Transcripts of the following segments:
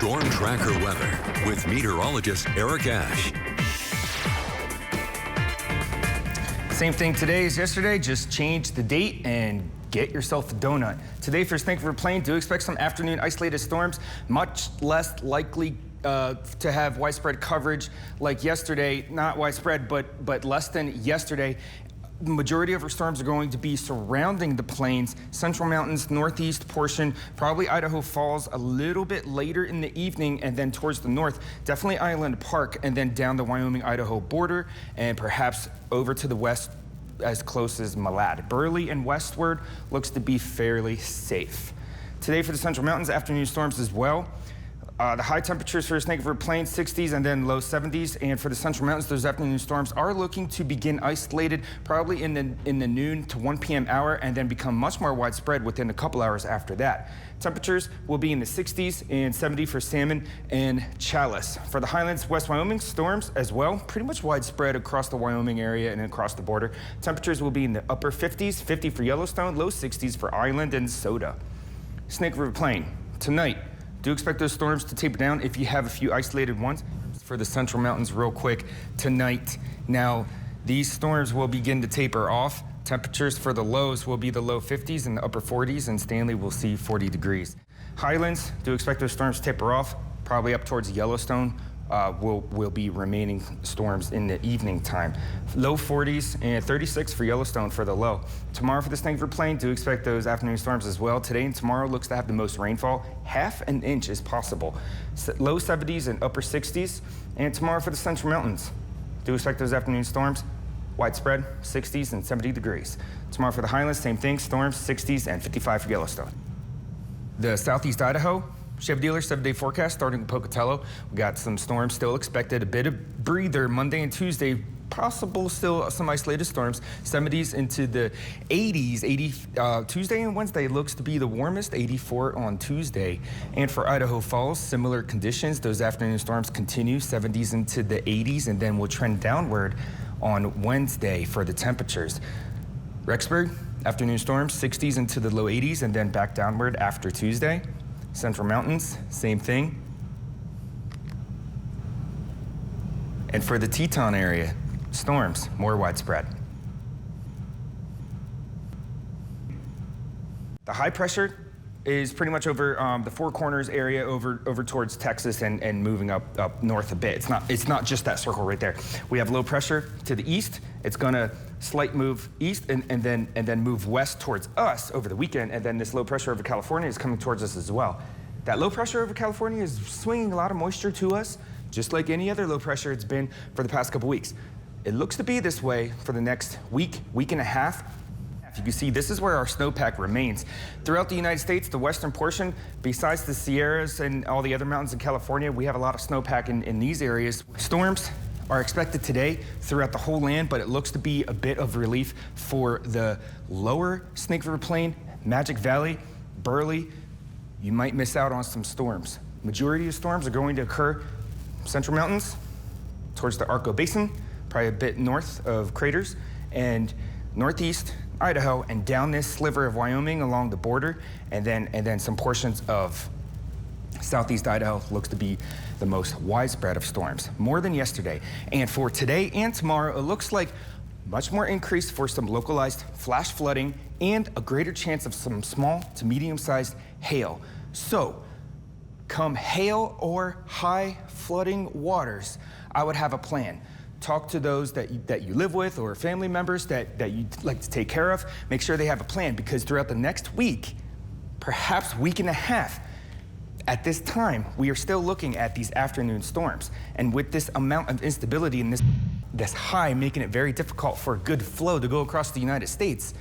Storm Tracker weather with meteorologist Eric Ash. Same thing today as yesterday, just change the date and get yourself a donut. Today for Snake Plain, do expect some afternoon isolated storms, much less likely to have widespread coverage like yesterday. Not widespread, but less than yesterday. The majority of our storms are going to be surrounding the plains, central mountains, northeast portion, probably Idaho Falls a little bit later in the evening, and then towards the north, definitely Island Park, and then down the Wyoming-Idaho border, and perhaps over to the west as close as Malad. Burley and westward looks to be fairly safe. Today for the central mountains, afternoon storms as well. The high temperatures for Snake River Plain, 60s and then low 70s. And for the central mountains, those afternoon storms are looking to begin isolated probably in the noon to 1 p.m. hour and then become much more widespread within a couple hours after that. Temperatures will be in the 60s and 70 for Salmon and Chalice. For the highlands, West Wyoming, storms as well, pretty much widespread across the Wyoming area and across the border. Temperatures will be in the upper 50s, 50 for Yellowstone, low 60s for Island and Soda. Snake River Plain, tonight, do expect those storms to taper down if you have a few isolated ones. For the central mountains real quick tonight. Now, these storms will begin to taper off. Temperatures for the lows will be the low 50s and the upper 40s, and Stanley will see 40 degrees. Highlands, do expect those storms to taper off, probably up towards Yellowstone. Will be remaining storms in the evening time. Low 40s and 36 for Yellowstone for the low. Tomorrow for the Snake River Plain, do expect those afternoon storms as well. Today and tomorrow looks to have the most rainfall. Half an inch is possible. Low 70s and upper 60s. And tomorrow for the Central Mountains, do expect those afternoon storms. Widespread, 60s and 70 degrees. Tomorrow for the Highlands, same thing, storms, 60s and 55 for Yellowstone. The Southeast Idaho, Chevy dealer 7-day forecast starting with Pocatello. We got some storms still expected, a bit of breather Monday and Tuesday, possible still some isolated storms. 70s into the 80s. Tuesday and Wednesday looks to be the warmest, 84 on Tuesday. And for Idaho Falls, similar conditions. Those afternoon storms continue, 70s into the 80s, and then we'll trend downward on Wednesday for the temperatures. Rexburg, afternoon storms, 60s into the low 80s, and then back downward after Tuesday. Central Mountains, same thing. And for the Teton area, storms, more widespread. The high pressure is pretty much over the Four Corners area over towards Texas and moving up north a bit. It's not just that circle right there. We have low pressure to the east. It's gonna slight move east and then move west towards us over the weekend, and then this low pressure over California is coming towards us as well. That low pressure over California is swinging a lot of moisture to us, just like any other low pressure it's been for the past couple weeks. It looks to be this way for the next week and a half. You can see this is where our snowpack remains. Throughout the United States, the western portion, besides the Sierras and all the other mountains in California, we have a lot of snowpack in these areas. Storms are expected today throughout the whole land, but it looks to be a bit of relief for the lower Snake River Plain, Magic Valley, Burley. You might miss out on some storms. Majority of storms are going to occur central mountains, towards the Arco Basin, probably a bit north of Craters, and northeast Idaho, and down this sliver of Wyoming along the border, and then some portions of southeast Idaho looks to be the most widespread of storms, more than yesterday. And for today and tomorrow, it looks like much more increase for some localized flash flooding and a greater chance of some small to medium-sized hail. So, come hail or high flooding waters, I would have a plan. Talk to those that you live with or family members that you'd like to take care of. Make sure they have a plan, because throughout the next week, perhaps week and a half, at this time, we are still looking at these afternoon storms. And with this amount of instability and this high making it very difficult for a good flow to go across the United States,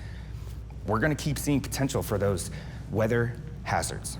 we're gonna keep seeing potential for those weather hazards.